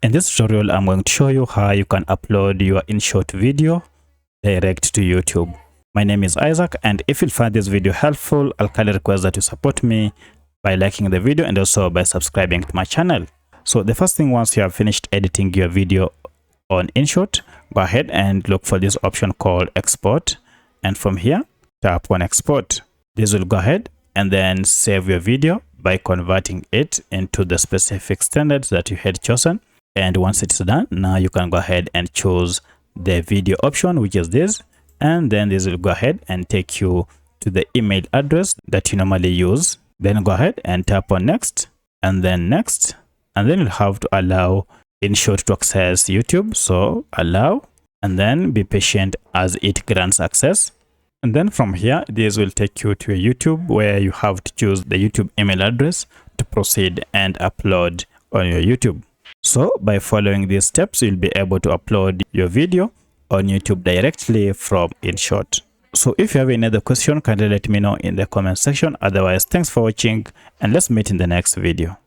In this tutorial, I'm going to show you how you can upload your InShot video direct to YouTube. My name is Isaac, and if you find this video helpful, I'll kindly request that you support me by liking the video and also by subscribing to my channel. So the first thing, once you have finished editing your video on InShot, go ahead and look for this option called Export, and from here tap on Export. This will go ahead and then save your video by converting it into the specific standards that you had chosen. And once it's done, now you can go ahead and choose the video option, which is this, and then this will go ahead and take you to the email address that you normally use. Then go ahead and tap on next, and then next, and then you'll have to allow InShot to access YouTube. So allow, and then be patient as it grants access. And then from here, this will take you to YouTube, where you have to choose the YouTube email address to proceed and upload on your YouTube. So by following these steps, you'll be able to upload your video on YouTube directly from InShot. So if you have any other question, kindly let me know in the comment section. Otherwise, thanks for watching, and let's meet in the next video.